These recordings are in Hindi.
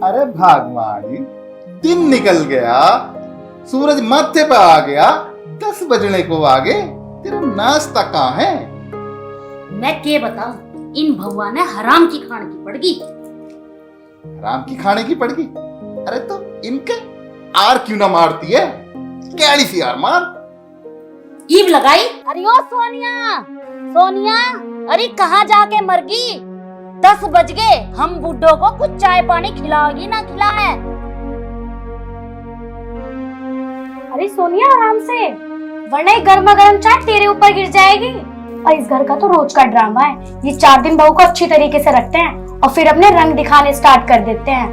अरे भागवानी, दिन निकल गया, सूरज माथे पे आ गया, 10 बजने को आगे, तेरा नाश्ता कहाँ है? मैं क्या बताऊं, इन भौवा ने हराम की खाने की पड़गी। हराम की खाने की पड़गी? अरे तो इनके आर क्यों ना मारती है? कैड़ी सी आर मार। ईव लगाई। अरे ओ सोनिया, सोनिया, अरे कहाँ जाके मर गई? 10 बज गए, हम बुड्ढों को कुछ चाय पानी खिलाओगी ना खिलाए? अरे सोनिया आराम से, वरना ये गर्मा गर्म चाय तेरे ऊपर गिर जाएगी। और इस घर का तो रोज का ड्रामा है, ये 4 दिन बहू को अच्छी तरीके से रखते हैं और फिर अपने रंग दिखाने स्टार्ट कर देते हैं।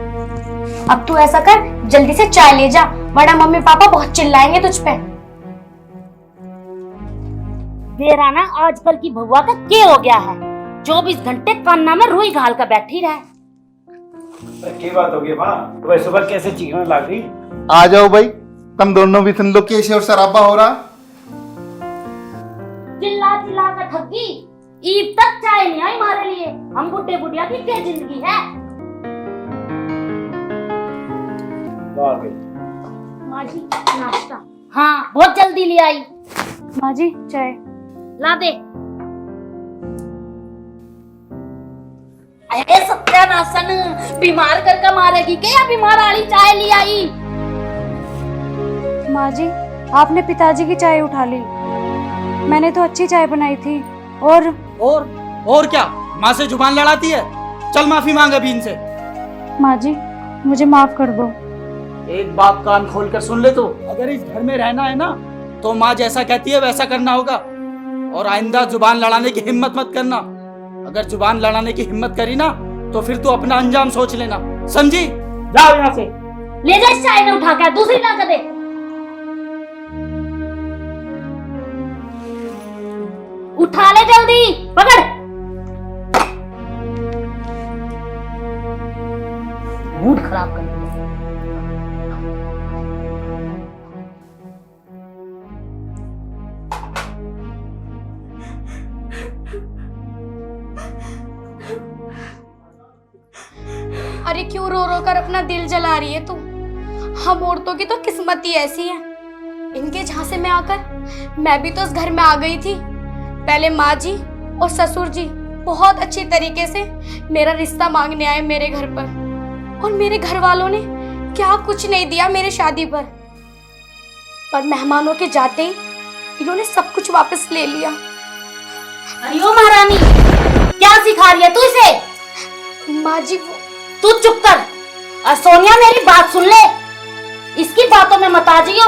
अब तू ऐसा कर, जल्दी से चाय ले जा, वरना मम्मी पापा बहुत चिल्लाएंगे तुझ पे। तेरा ना आजकल की भौवा का क्या हो गया है? 24 घंटे कान्ना में रुई घाल कर बैठी रहे। क्या बात होगी माँ? वह सुबह कैसे चीखने लग गई? आ जाओ भाई, तुम दोनों भी सुन लो कैसे और शराबा हो रहा। चिल्ला चिल्ला कर थक गई, ईद तक चाय नहीं आई हमारे लिए। हम बुढ़े बुढ़िया की क्या जिंदगी है? माँ जी नाश्ता। हाँ बहुत जल्दी ले आई। माँ जी चाय ला दे। अरे सत्यानाशन, बीमार करके मारेगी क्या? बीमार आली चाय ले आई। माँ जी आपने पिताजी की चाय उठा ली, मैंने तो अच्छी चाय बनाई थी। और क्या माँ से जुबान लड़ाती है? चल माफी मांग अभी इनसे। माँ जी मुझे माफ कर दो। एक बात कान खोल कर सुन ले, तो अगर इस घर में रहना है ना तो माँ जैसा कहती है वैसा करना होगा, और आइंदा जुबान लड़ाने की हिम्मत मत करना। अगर जुबान लड़ाने की हिम्मत करी ना तो फिर तू अपना अंजाम सोच लेना, समझी? जाओ यहाँ से। ले जा इस चाय ने उठा के, दूसरी ना कर दे। उठा ले जल्दी, पकड़। मूड खराब कर दिया। अरे क्यों रो रो कर अपना दिल जला रही है तू? हम औरतों की तो किस्मत ही ऐसी है। इनके झांसे में आकर मैं भी तो इस घर में आ गई थी। पहले माँ जी और ससुर जी बहुत अच्छी तरीके से मेरा रिश्ता मांगने आए मेरे घर पर, और मेरे घर वालों ने क्या कुछ नहीं दिया मेरे शादी पर मेहमानों के जाते ही इन्होंने सब कुछ वापस ले लिया। अरे ओ महारानी, क्या सिखा रही है तू इसे? माँ जी तू चुप कर। और सोनिया मेरी बात सुन ले, इसकी बातों में मत आ जाइयो।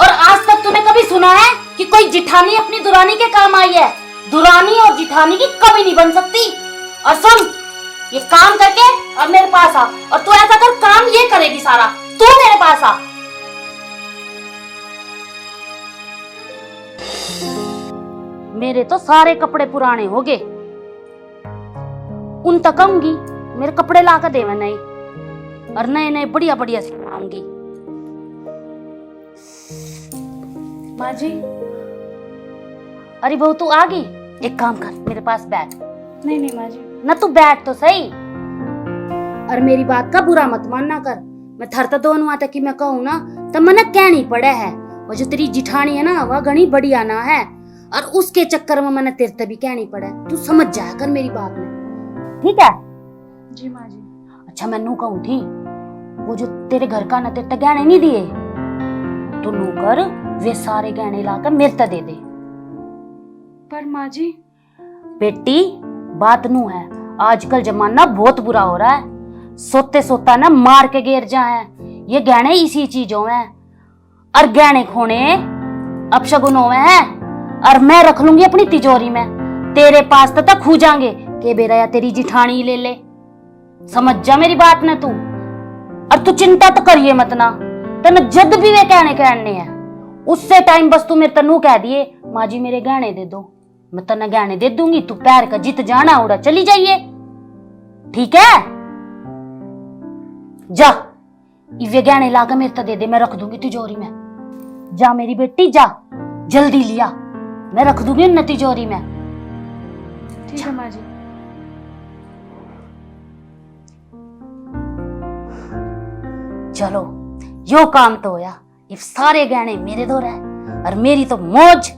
और आज तक तूने कभी सुना है कि कोई जिठानी अपनी दुरानी के काम आई है? दुरानी और जिठानी की कभी नहीं बन सकती। और सुन, ये काम करके अब मेरे पास आ, और तू ऐसा कर, काम ये करेगी सारा। तू मेरे पास आ। मेरे तो सारे कपड़े पुराने हो गए, उन तक आऊंगी, मेरे कपड़े ला कर देवे नहीं, और नए नए बढ़िया बढ़िया सिखाऊंगी। माँ जी। अरे बहू तू आ गई, एक काम कर, मेरे पास बैठ। नहीं नहीं माँ जी। न तू बैठ तो सही, और मेरी बात का बुरा मत मानना कर। मैं थरता दोनों आता कि मैं कहूँ ना तो मन कहनी पड़े है। वो जो तेरी जिठानी है ना, वह घनी बढ़िया ना है, और उसके चक्कर में मैंने तेरे तभी कहनी पड़े। तू समझ जाया कर मेरी बात में, ठीक है? जी माँ जी। अच्छा मैं नू कहूँ थी, वो जो तेरे घर का ना तेरे तक गहने नहीं दिए, तो नू कर वे सारे गहने लाकर मेरे तक दे दे। पर माँ जी। बेटी बात नू है, आजकल जमाना बहुत बुरा हो रहा है। सोते सोता ना मार के गिर जा है। ये गहने इसी चीजों में, और गहने खोने अपशगुनों में है, और मैं रख लूंगी अपनी तिजोरी में। तेरे पास तो तक खू जाएंगे के बेरा या तेरी जिठानी ले ले। समझ जा मेरी बात न तू। और तू चिंता तो करिए मत ना, तेन जब भी वे कहने हैं उससे टाइम बस तू मेरे तनु कह दिए, माँ जी मेरे गहने दे दो, मैं तने गहने दे दूंगी। तू पैर का जित जाना उड़ा चली जाइए, ठीक है? जा ये गहने लाकर मेरे तक दे दे, मैं रख दूंगी तिजोरी में। जा मेरी बेटी जा, जल्दी लिया, मैं रख दूंगी उन तिजोरी में। ठीक है माँ जी। चलो यो काम तो होया, इफ सारे गहने मेरे दो रहे और मेरी तो मौज।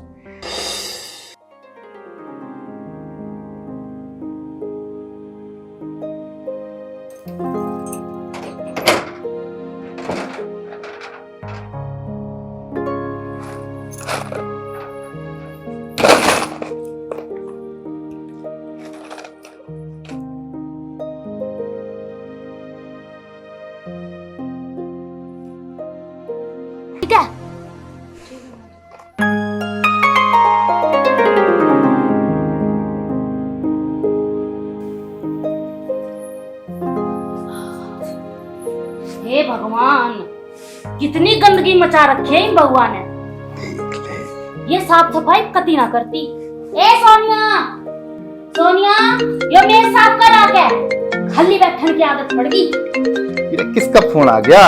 ठीक है, हे भगवान, कितनी गंदगी मचा रखी है इन भगवान ने। ये साफ सफाई कती ना करती। ए सोनिया, सोनिया, ये मेज साफ कर आके। खाली बैठने की आदत पड़ गई। ये किसका फोन आ गया?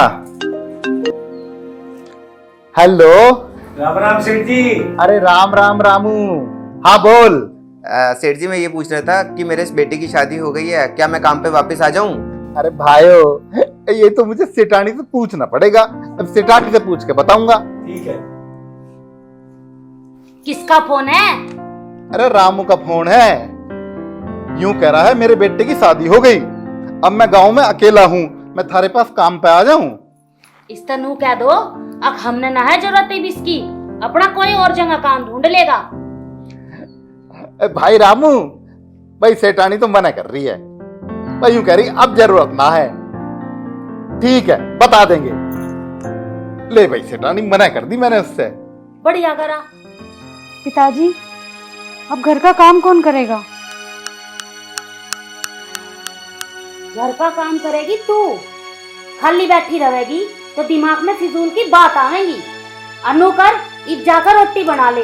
हेलो। राम राम सेठ जी। अरे राम राम रामू। हाँ बोल। सेठ जी मैं ये पूछ रहा था कि मेरे इस बेटे की शादी हो गई है, क्या मैं काम पे वापस आ जाऊं? अरे भाइयों, ये तो मुझे सेठानी से पूछना पड़ेगा। अब सेठानी से पूछ के बताऊंगा। ठीक है। किसका फोन है? अरे रामू का फोन है। यूं कह रहा है मेरे बेटे की शादी हो गई, अब मैं गांव में अकेला हूँ, मैं थारे पास काम पे आ जाऊं। इस तनु कह दो, अब हमने ना है जरूरत है इसकी, अपना कोई और जगह काम ढूंढ लेगा। भाई रामू, भाई सेठानी तो मना कर रही है, भाई यूं कह रही अब जरूरत ना है। ठीक है, बता देंगे। ले भाई, सेठानी मना कर दी मैंने उससे। बढ़िया करा। पिताजी, अब घर का काम कौन करेगा? घर का काम करेगी तू, खाली बैठी रहेगी तो दिमाग में फिजूल की बात आवेगी। अनु कर, इब जाकर रोटी बना ले।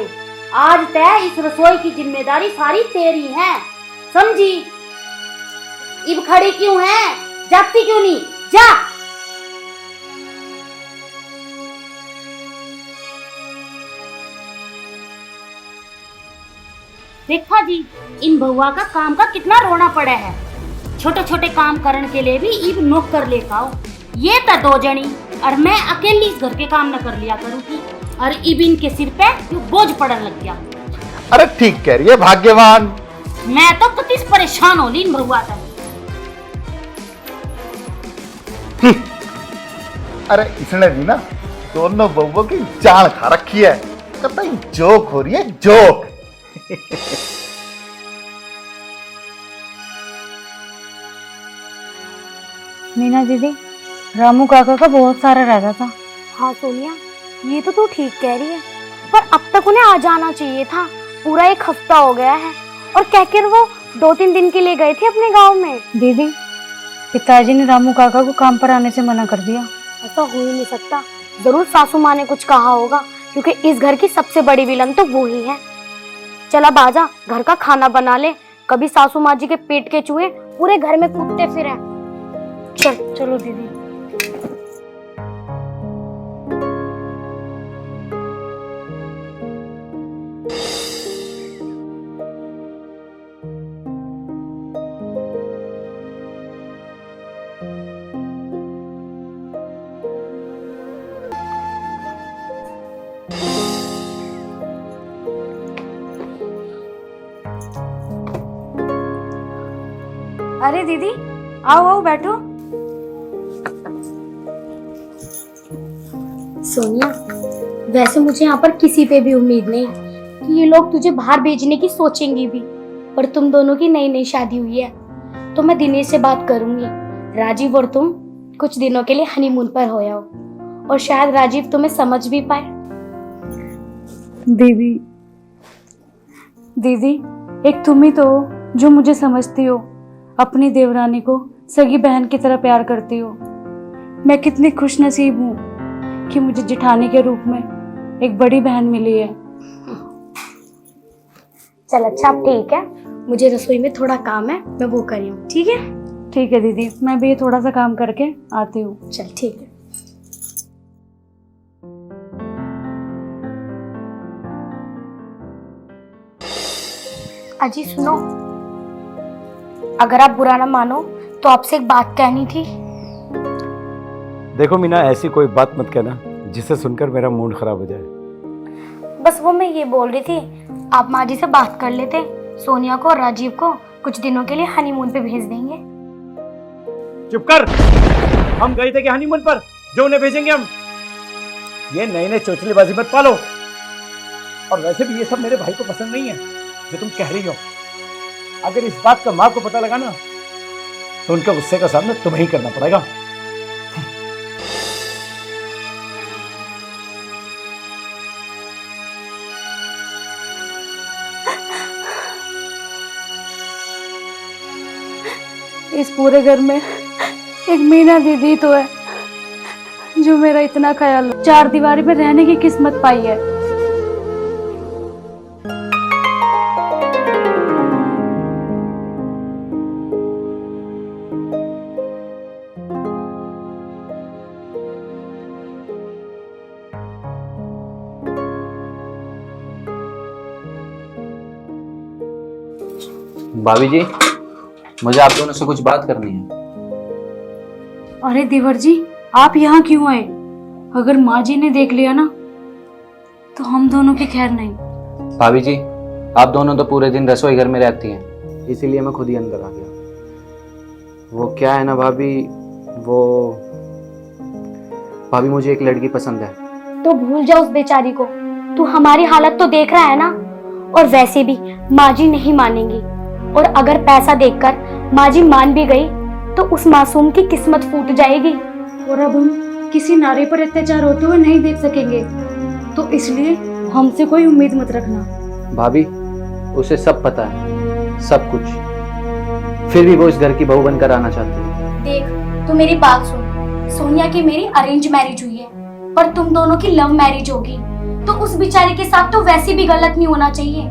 आज तय इस रसोई की जिम्मेदारी सारी तेरी है, समझी? इब खड़ी क्यों है? जाती क्यों नहीं? जा। देखा जी, इन बहुआ का काम का कितना रोना पड़ा है। छोटे छोटे काम करने के लिए भी इब नौकर लेकर आओ। ये तो दो जनी और मैं अकेली इस घर के काम न कर लिया करूँगी, और इब इनके सिर पे बोझ पड़ने लग गया। अरे ठीक कह रही है भाग्यवान। मैं तो कति परेशान हो ली इन बहुआ तक। अरे इसने भी ना दोनों बहुओं की जान खा रखी है। कतई जोक हो रही है, जोक। मीना दीदी, रामू काका का बहुत सारा रहता था। हाँ सोनिया, ये तो तू ठीक कह रही है, पर अब तक उन्हें आ जाना चाहिए था। पूरा 1 हफ्ता हो गया है, और कहकर वो 2-3 दिन के लिए गए थे अपने गांव में। दीदी, पिताजी ने रामू काका को काम पर आने से मना कर दिया। ऐसा हो ही नहीं सकता, जरूर सासू माँ ने कुछ कहा होगा, क्योंकि इस घर की सबसे बड़ी विलन तो वो ही है। चल अब आजा, घर का खाना बना ले, कभी सासू माँ जी के पेट के चूहे पूरे घर में कूदते फिरे। चल। चलो दीदी। अरे दीदी, आओ आओ बैठो। सोनिया, वैसे मुझे यहाँ पर किसी पे भी उम्मीद नहीं कि ये लोग तुझे बाहर भेजने की सोचेंगे भी, पर तुम दोनों की नई नई शादी हुई है, तो मैं दिनेश से बात करूंगी। राजीव और तुम कुछ दिनों के लिए हनीमून पर हो आओ, और शायद राजीव तुम्हें समझ भी पाए। दीदी, दीदी, एक तुम ही तो हो जो मुझे समझती हो, अपनी देवरानी को सगी बहन की तरह प्यार करती हो। मैं कितनी खुश नसीब हूँ कि मुझे जेठानी के रूप में एक बड़ी बहन मिली है। चल अच्छा, अब ठीक है, मुझे रसोई में थोड़ा काम है, मैं वो कर रही हूँ। ठीक है? ठीक है दीदी, मैं भी थोड़ा सा काम करके आती हूँ। चल ठीक है। अजी सुनो, अगर आप बुरा ना मानो तो आपसे एक बात कहनी थी। देखो मीना, ऐसी कोई बात मत कहना जिसे सुनकर मेरा मूड खराब हो जाए। बस वो मैं ये बोल रही थी, आप माँ जी से बात कर लेते, सोनिया को और राजीव को कुछ दिनों के लिए हनीमून पे भेज देंगे। चुप कर। हम गए थे कि हनीमून पर जो उन्हें भेजेंगे हम? ये नए नए चोचलेबाजी मत पालो। और वैसे भी ये सब मेरे भाई को पसंद नहीं है जो तुम कह रही हो। अगर इस बात का माँ को पता लगा ना तो उनके गुस्से का सामना तुम्हें ही करना पड़ेगा। इस पूरे घर में एक मीना दीदी तो है जो मेरा इतना ख्याल, चार दीवारी में रहने की किस्मत पाई है। भाभी जी, मुझे आप दोनों से कुछ बात करनी है। अरे देवर जी, आप यहाँ क्यों आए? अगर माँ जी ने देख लिया ना तो हम दोनों की खैर नहीं। भाभी जी, आप दोनों तो पूरे दिन रसोई घर में रहती हैं, इसीलिए मैं खुद ही अंदर आ गया। वो क्या है ना भाभी, भाभी मुझे एक लड़की पसंद है। तो भूल जा उस बेचारी को, तू हमारी हालत तो देख रहा है ना। और वैसे भी माँ जी नहीं मानेंगी, और अगर पैसा देखकर माँ जी मान भी गई तो उस मासूम की किस्मत फूट जाएगी। और अब हम किसी नारी पर अत्याचार होते हुए नहीं देख सकेंगे, तो इसलिए हमसे कोई उम्मीद मत रखना। भाभी, उसे सब पता है, सब कुछ, फिर भी वो इस घर की बहू बनकर आना चाहती है। देख, तू मेरी बात सुन। सोनिया की मेरी अरेंज मैरिज हुई है और तुम दोनों की लव मैरिज होगी, तो उस बेचारे के साथ तो वैसे भी गलत नहीं होना चाहिए।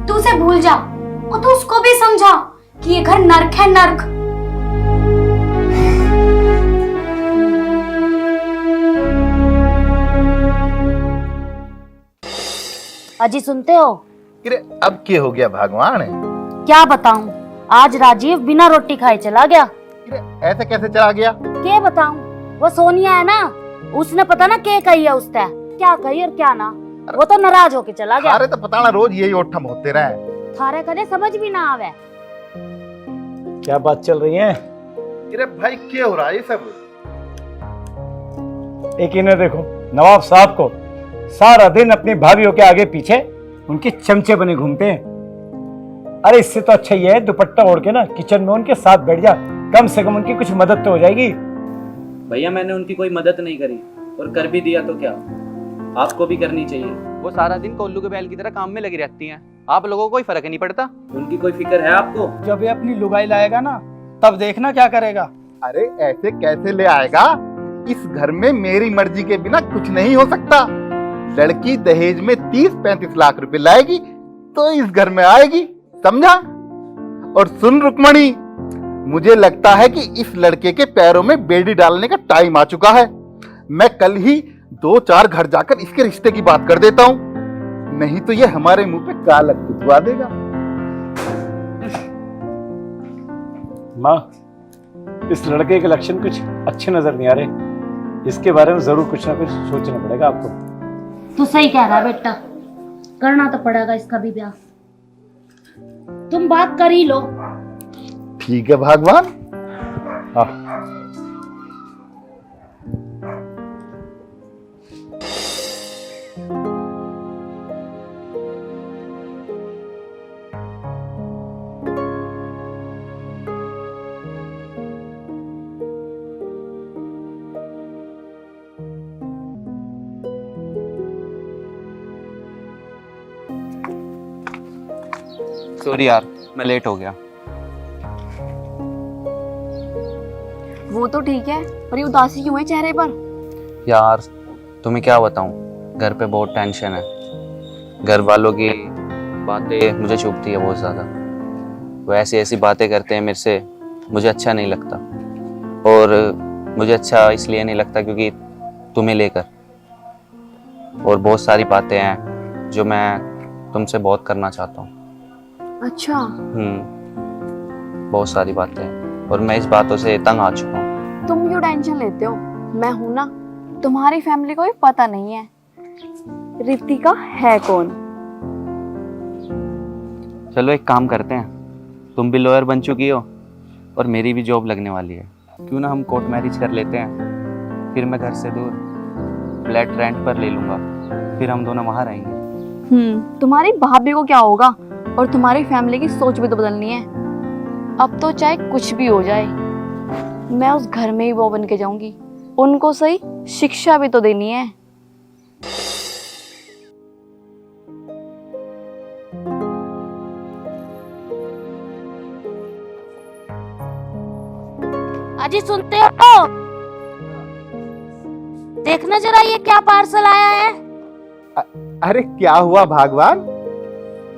तू उसे भूल जा और तू उसको भी समझा कि ये घर नर्क है, नर्क। अजी सुनते हो? अरे अब क्या हो गया भगवान? क्या बताऊं, आज राजीव बिना रोटी खाए चला गया। अरे ऐसे कैसे चला गया? क्या बताऊं, वो सोनिया है ना, उसने पता ना क्या कही है, उसने क्या कही और क्या ना, वो तो नाराज होके चला गया। अरे तो पता ना रोज यही ओठम होते रहे। थारे कदे समझ भी ना आवे। क्या बात चल रही है? अरे भाई क्या हो रहा है ये सब? एक इन्हें देखो, नवाब साहब को सारा दिन अपनी भाभीयों के आगे पीछे उनके चमचे बने घूमते हैं। अरे इससे तो अच्छा ये है दुपट्टा ओढ़ के ना किचन में उनके साथ बैठ जा, कम से कम उनकी कुछ मदद तो हो जाएगी। भैया, मैंने उनकी कोई मदद नहीं करी, और कर भी दिया तो क्या, आपको भी करनी चाहिए। वो सारा दिन कोल्लू के बैल की तरह काम में लगी रहती हैं, आप लोगों को कोई फर्क नहीं पड़ता। उनकी कोई फिक्र है आपको? जब ये अपनी लुगाई लाएगा ना तब देखना क्या करेगा। अरे ऐसे कैसे ले आएगा? इस घर में मेरी मर्जी के बिना कुछ नहीं हो सकता। लड़की दहेज में 30-35 लाख रुपए लाएगी तो इस घर में आएगी, समझा? और सुन रुक्मणी, मुझे लगता है कि इस लड़के के पैरों में बेड़ी डालने का टाइम आ चुका है। मैं कल ही 2-4 घर जाकर इसके रिश्ते की बात कर देता हूँ, नहीं तो ये हमारे मुंह पे गालक कुतवा देगा। माँ, इस लड़के के लक्षण कुछ अच्छे नजर नहीं आ रहे, इसके बारे में जरूर कुछ ना कुछ सोचना पड़ेगा आपको। तू सही कह रहा है बेटा, करना तो पड़ेगा इसका भी ब्याह। तुम बात कर ही लो। ठीक है भगवान। हाँ, सॉरी यार, मैं लेट हो गया। वो तो ठीक है, पर ये उदासी क्यों है चेहरे पर? यार तुम्हें क्या बताऊं, घर पे बहुत टेंशन है। घर वालों की बातें मुझे चुभती है बहुत ज़्यादा। वो ऐसी ऐसी बातें करते हैं मेरे से, मुझे अच्छा नहीं लगता। और मुझे अच्छा इसलिए नहीं लगता क्योंकि तुम्हें लेकर, और बहुत सारी बातें हैं जो मैं तुमसे बहुत करना चाहता हूँ। अच्छा, बहुत सारी बातें हैं, और मैं इस बातों से तंग आ चुका हूँ। तुम क्यों टेंशन लेते हो? मैं हूं ना, तुम्हारी फैमिली को भी पता नहीं है रितिका है कौन। चलो एक काम करते हैं, तुम भी लॉयर बन चुकी हो और मेरी भी जॉब लगने वाली है, क्यों ना हम कोर्ट मैरिज कर लेते हैं। फिर मैं घर से दूर फ्लैट रेंट पर ले लूँगा, फिर हम दोनों वहाँ रहेंगे। तुम्हारी भाभी को क्या होगा, और तुम्हारी फैमिली की सोच भी तो बदलनी है। अब तो चाहे कुछ भी हो जाए, मैं उस घर में ही बहू बन के जाऊंगी। उनको सही शिक्षा भी तो देनी है। अजी सुनते हो? देखना जरा ये क्या पार्सल आया है। अरे क्या हुआ भगवान?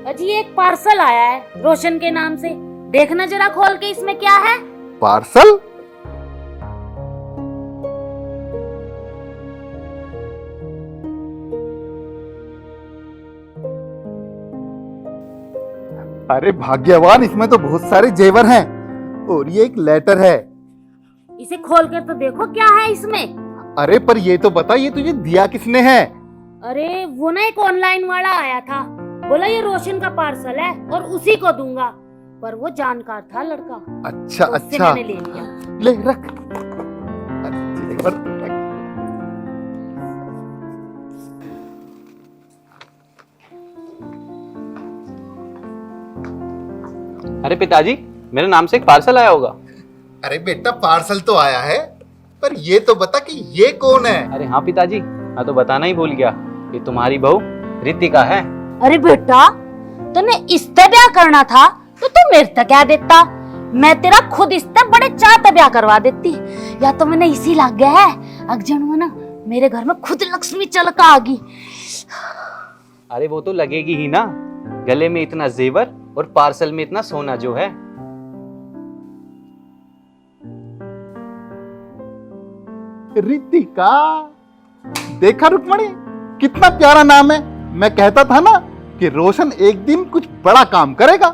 अजी एक पार्सल आया है रोशन के नाम से, देखना जरा खोल के इसमें क्या है। पार्सल? अरे भाग्यवान, इसमें तो बहुत सारे जेवर हैं और ये एक लेटर है। इसे खोल कर तो देखो क्या है इसमें। अरे पर ये तो बता, ये तुझे दिया किसने है? अरे वो ना एक ऑनलाइन वाला आया था, बोला ये रोशन का पार्सल है और उसी को दूंगा, पर वो जानकार था लड़का। अच्छा तो उससे अच्छा, मैंने ले लिया। ले रख। जेवर रख। अरे पिताजी, मेरे नाम से एक पार्सल आया होगा। अरे बेटा, पार्सल तो आया है, पर ये तो बता कि ये कौन है? अरे हाँ पिताजी, मैं तो बताना ही भूल गया, ये तुम्हारी बहू रितिका है। अरे बेटा, तूने इससे ब्याह करना था तो तू मेरे तक क्या देता, मैं तेरा खुद इससे बड़े चाहते ब्याह करवा देती। या तो मैंने इसी लाग गया है अगजन में ना, मेरे घर में खुद लक्ष्मी चलका आ गई। अरे वो तो लगेगी ही ना, गले में इतना जेवर और पार्सल में इतना सोना जो है। रितिका, देखा रुक्मणी, कितना प्यारा नाम है। मैं कहता था ना कि रोशन एक दिन कुछ बड़ा काम करेगा,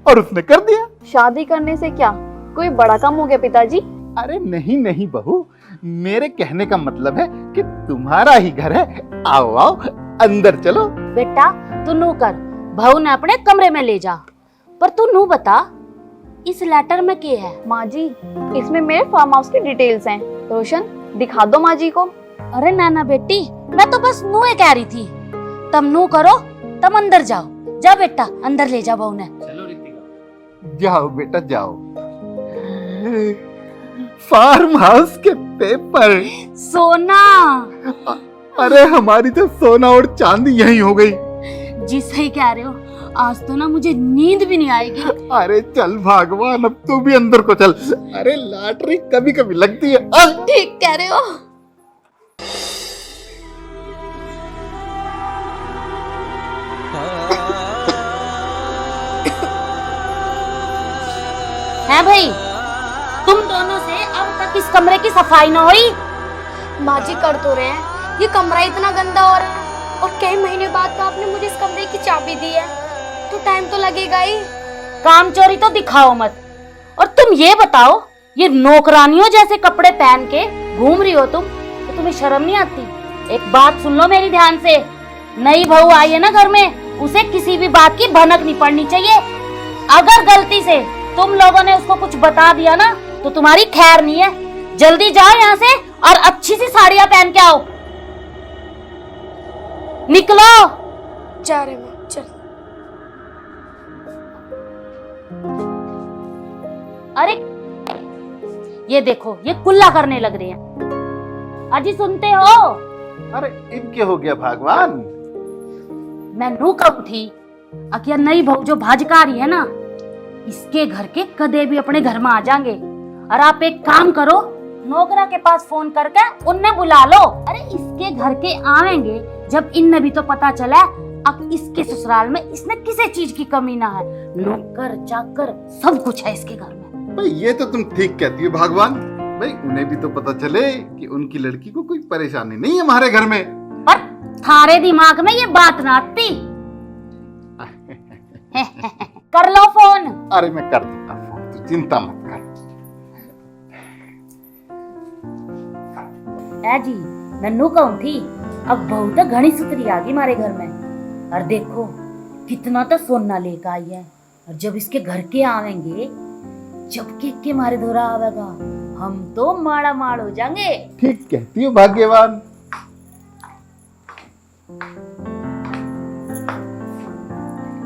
और उसने कर दिया। शादी करने से क्या कोई बड़ा काम हो गया पिताजी? अरे नहीं नहीं बहू, मेरे कहने का मतलब है कि तुम्हारा ही घर है। आओ आओ, अंदर चलो। बेटा तू नू कर, बहू ने अपने कमरे में ले जा, पर तू नू बता इस लेटर में क्या है। माँ जी, इसमें मेरे फार्म हाउस की डिटेल्स हैं। रोशन दिखा दो माँ जी को। अरे ना बेटी, मैं तो बस नू कह रही थी, तम नू करो तम अंदर जाओ। जा बेटा अंदर ले जा बहू ने। चलो रितिका। जाओ बेटा जाओ। फार्म हाउस के पेपर। सोना। अरे हमारी तो सोना और चांदी यही हो गई। जी सही कह रहे हो, आज तो ना मुझे नींद भी नहीं आएगी। अरे चल भगवान, अब तू भी अंदर को चल। अरे लॉटरी कभी कभी लगती है। ठीक कह रहे हो। है भाई, तुम दोनों से अब तक इस कमरे की सफाई न हुई। माँ जी कर तो रहे हैं, ये कमरा इतना गंदा हो रहा है, और कई महीने बाद तो आपने मुझे इस कमरे की चाबी दी है, तो टाइम तो लगेगा ही। काम चोरी तो दिखाओ मत। और तुम ये बताओ, ये नौकरानियों जैसे कपड़े पहन के घूम रही हो तुम, तो तुम्हें शर्म नहीं आती? एक बात सुन लो मेरी ध्यान से, नई बहू आई है ना घर में, उसे किसी भी बात की भनक नहीं पड़नी चाहिए। अगर गलती से तुम लोगों ने उसको कुछ बता दिया ना, तो तुम्हारी खैर नहीं है। जल्दी जाओ यहाँ से और अच्छी सी साड़ियां पहन के आओ। निकलो। जा रहे माँ, चल। अरे ये देखो, ये कुल्ला करने लग रहे हैं। अजी सुनते हो? अरे इनके हो गया भगवान। मैं नू कब उठी, अकिया नई बहू जो भाजका रही है ना, इसके घर के कदे भी अपने घर में आ जाएंगे। और आप एक काम करो, नौकरा के पास फोन करके उन्हें बुला लो। अरे इसके घर के आएंगे जब इनने भी तो पता चला अब इसके ससुराल में इसने किसी चीज की कमी ना है। नौकर चाकर सब कुछ है इसके घर में। भाई ये तो तुम ठीक कहती हो भगवान। भाई उन्हें भी तो पता चले कि उनकी लड़की को कोई परेशानी नहीं है हमारे घर में। पर थारे दिमाग में ये बात ना आती। कर लो फोन। अरे मैं कर देता फोन, तू चिंता मत कर। ए जी नन्नू कहूं थी अब बहुत घनी सुतरी आ गई हमारे घर में। और देखो कितना तो सोना लेकर आई है। और जब इसके घर के आवेंगे, जब के मारे धोरा आवेगा, हम तो माड़ा माड़ हो जाएंगे। ठीक कहती हो भाग्यवान।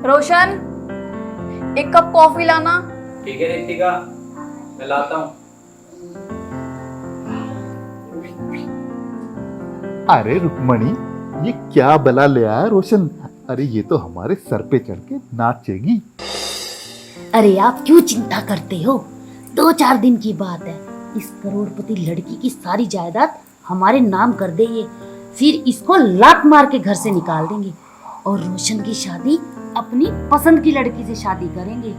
रोशन, एक कप कॉफी लाना। ठीक है रितिका, मैं लाता हूँ। अरे रुक्मणी, ये क्या बला ले आया रोशन? अरे ये तो हमारे सर पे चढ़ के नाचेगी। अरे आप क्यों चिंता करते हो? 2-4 दिन की बात है। इस करोड़पति लड़की की सारी जायदाद हमारे नाम कर देंगे, फिर इसको लात मार के घर से निकाल देंगे और रोशन की शादी अपनी पसंद की लड़की से शादी करेंगे।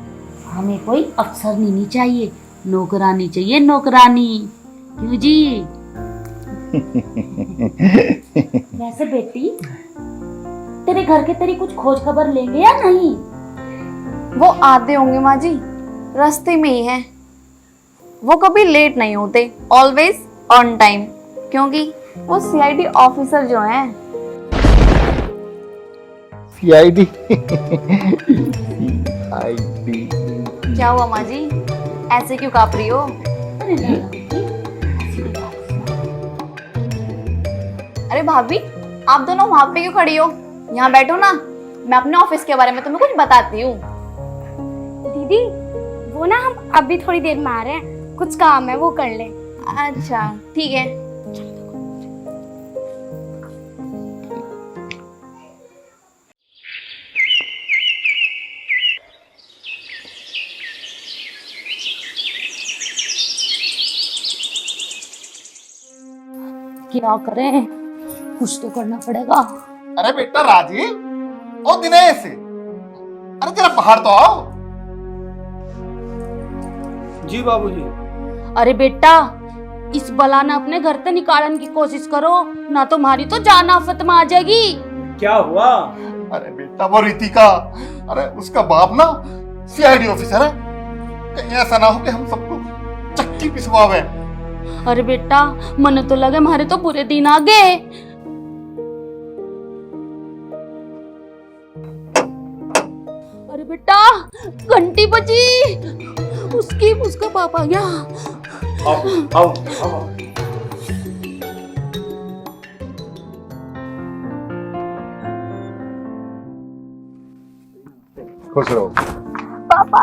हमें कोई अफसरनी नहीं चाहिए, नौकरानी चाहिए, नौकरानी। क्यों जी? वैसे बेटी, तेरे घर के तेरी कुछ खोज खबर लेंगे या नहीं? वो आते होंगे माँ जी, रास्ते में ही है। वो कभी लेट नहीं होते, ऑलवेज ऑन टाइम, क्योंकि वो सीआईडी ऑफिसर जो हैं। सीआईडी क्या हुआ माँ जी, ऐसे क्यों काँप रही हो? अरे भाभी, आप दोनों वहां पे क्यों खड़ी हो? यहाँ बैठो ना, मैं अपने ऑफिस के बारे में तुम्हें कुछ बताती हूँ। दीदी वो ना हम अभी थोड़ी देर में आ रहे हैं, कुछ काम है वो कर ले। अच्छा ठीक है। क्या करें, कुछ तो करना पड़ेगा। अरे बेटा राजीव, ओ दिनेश, अरे जरा बाहर तो आओ। जी बाबूजी। अरे बेटा, इस बला ने अपने घर से निकालने की कोशिश करो, ना तुम्हारी तो जान आफत में आ जाएगी। क्या हुआ? अरे बेटा वो रितिका, अरे उसका बाप ना सीआईडी ऑफिसर है। कहीं ऐसा ना हो कि हम सबको चक्की पिसवावे। अरे बेटा, मन तो लगे हमारे तो पूरे दिन आ गए। अरे बेटा, घंटी बजी, उसका पापा आ गया। आओ। खुश रहो। पापा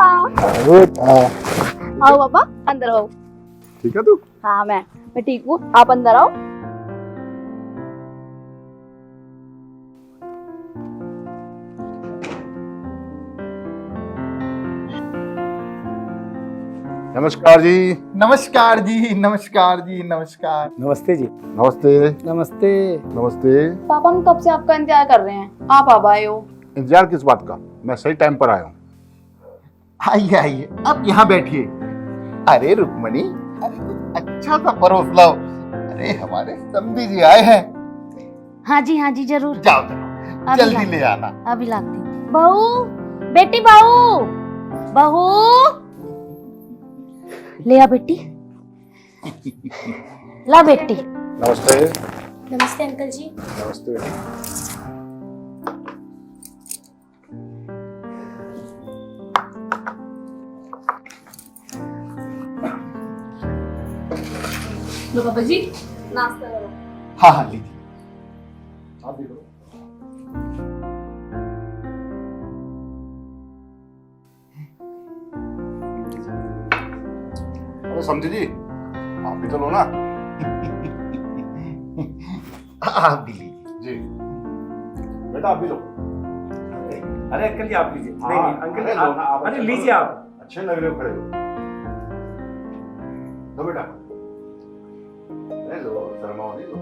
आओ, पापा अंदर आओ। ठीक है तू? हाँ मैं ठीक हूँ, आप अंदर आओ। नमस्कार जी। नमस्कार जी, नमस्कार जी, नमस्कार। नमस्ते जी। नमस्ते। नमस्ते। नमस्ते। पापा हम कब से आपका इंतजार कर रहे हैं, आप अब आए हो। इंतजार किस बात का? मैं सही टाइम पर आया हूँ। आइए आइए, आप यहाँ बैठिए। अरे रुक्मणी, अरे कुछ अच्छा सा परोस लाओ। अरे हमारे समधी जी आए हैं। हाँ जी जरूर। जाओ अभी जल्दी लाती। ले आना। अभी लाती। बहू, बेटी बहू, बहू ले आ बेटी। ला बेटी। नमस्ते। नमस्ते अंकल जी। नमस्ते। लो पापा जी, नाश्ता करो। हाँ लीजिए। आप भी लो। अरे समझे जी, आप भी तो लो ना। आप भी लीजिए जी। बेटा आप भी लो। अरे अंकल जी आप लीजिए। नहीं हाँ, अंकल अरे जी लो ना, आप अरे अच्छा लीजिए लो। आप। अच्छे लग रहे हो खड़े हो। लो बेटा। अरे लो, शर्माओ नहीं लो।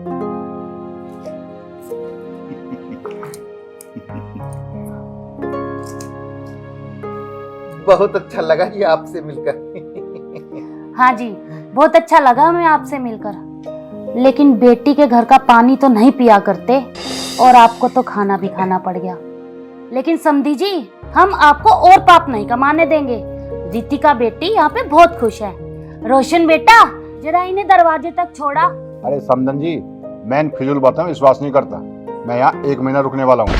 बहुत अच्छा लगा जी आपसे मिलकर। हाँ जी, बहुत अच्छा लगा हमें आपसे मिलकर। लेकिन बेटी के घर का पानी तो नहीं पिया करते और आपको तो खाना भी खाना पड़ गया। लेकिन समधी जी, हम आपको और पाप नहीं कमाने देंगे। रितिका बेटी यहाँ पे बहुत खुश है। रोशन बेटा, जरा इन्हें दरवाजे तक छोड़ा, अरे समदन जी, मैं इन फिजूल बातों में विश्वास नहीं करता। मैं यहाँ 1 महीना रुकने वाला हूँ।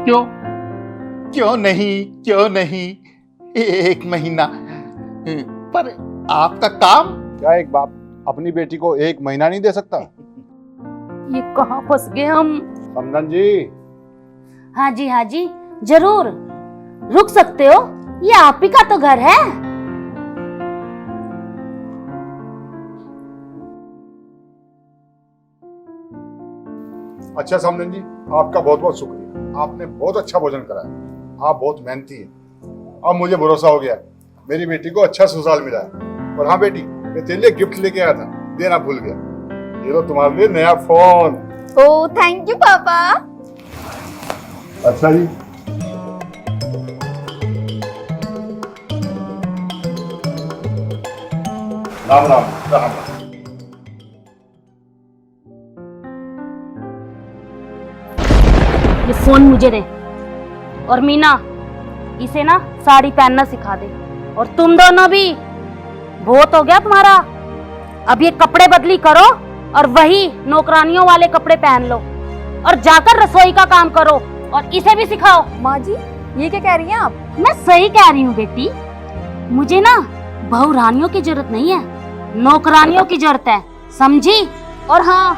क्यों क्यों नहीं 1 महीना? पर आपका काम? क्या एक बाप अपनी बेटी को 1 महीना नहीं दे सकता? ये कहाँ फंस गए हम? समदन जी, हाँ जी जरूर रुक सकते हो, ये आप ही का तो घर है। अच्छा समदन जी, आपका बहुत बहुत शुक्रिया। आपने बहुत अच्छा भोजन कराया। आप बहुत मेहनती हैं। अब मुझे भरोसा हो गया, मेरी बेटी को अच्छा ससुराल मिला है। और हाँ बेटी, मैं तेरे लिए गिफ्ट लेके आया था, देना भूल गया। ये लो तुम्हारे लिए नया फोन। ओह थैंक यू पापा। अच्छा जी, राम राम राम राम। ये फोन मुझे दे, और मीना इसे ना साड़ी पहनना सिखा दे। और तुम दोनों भी, बहुत हो गया तुम्हारा। अब ये कपड़े बदली करो और वही नौकरानियों वाले कपड़े पहन लो और जाकर रसोई का काम करो, और इसे भी सिखाओ। माँ जी ये क्या कह रही हैं आप? मैं सही कह रही हूँ बेटी, मुझे ना बहू रानियों की जरूरत नहीं है, नौकरानियों की जरूरत है, समझी? और हाँ,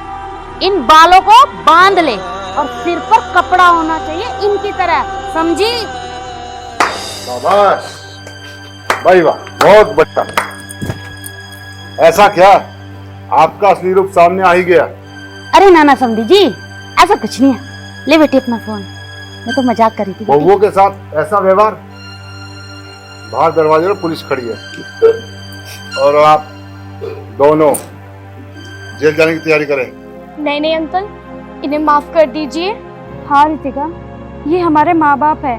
इन बालों को बांध ले और सिर पर कपड़ा होना चाहिए इनकी तरह, समझी? शाबाश भाई, वाह, बहुत बढ़िया। ऐसा क्या, आपका असली रूप सामने आ ही गया? अरे ना समझी जी, ऐसा कुछ नहीं है। ले बेटी अपना फोन, मैं तो मजाक कर रही थी बेटी। बहुओं के साथ ऐसा व्यवहार? बाहर दरवाजे पर पुलिस खड़ी है और आप दोनों जेल जाने की तैयारी करें। नहीं अंकल, इन्हें माफ कर दीजिए। हाँ रितिका, ये हमारे माँ बाप है,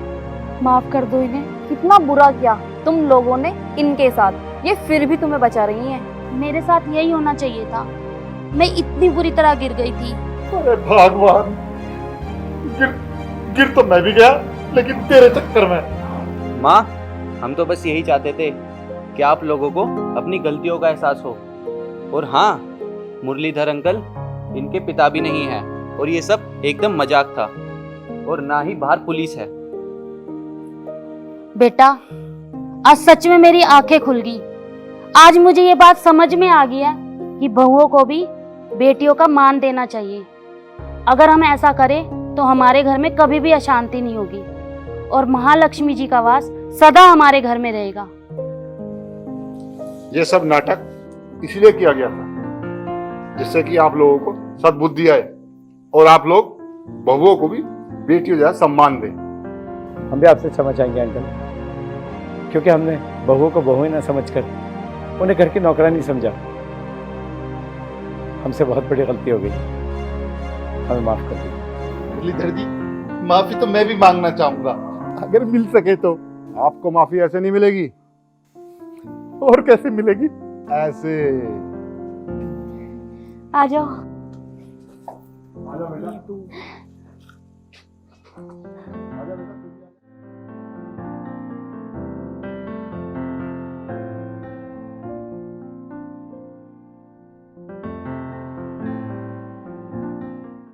माफ कर दो इन्हें। कितना बुरा किया तुम लोगों ने इनके साथ, ये फिर भी तुम्हें बचा रही हैं। मेरे साथ यही होना चाहिए था, मैं इतनी बुरी तरह गिर गई थी। अरे भगवान, गिर तो मैं भी गया, लेकिन तेरे चक्कर में। माँ, हम तो बस यही चाहते थे कि आप लोगों को अपनी गलतियों का एहसास हो। और हाँ, मुरलीधर अंकल इनके पिता भी नहीं है, और ये सब एकदम मजाक था, और ना ही बाहर पुलिस है। बेटा, आज सच में मेरी आंखें खुल गई। आज मुझे ये बात समझ में आ गई है कि बहुओं को भी बेटियों का मान देना चाहिए। अगर हम ऐसा करें तो हमारे घर में कभी भी अशांति नहीं होगी, और महालक्ष्मी जी का वास सदा हमारे घर में रहेगा। ये सब नाटक इसलिए किया गया था जिससे कि आप लोगों को सद्बुद्धि आए और आप लोग बहुओं को भी बेटियों जैसा सम्मान दें। हम भी आपसे क्षमा चाहेंगे अंकल, क्योंकि हमने बहुओं को बहुएं न समझकर उन्हें घर की नौकरानी समझा। हमसे बहुत बड़ी गलती हो गई, हमें माफ कर दीजिए। मुरलीधर जी, माफी तो मैं भी मांगना चाहूंगा, अगर मिल सके तो। आपको माफी ऐसे नहीं मिलेगी। और कैसे मिलेगी? ऐसे। आ जाओ। आ जाओ बेटा।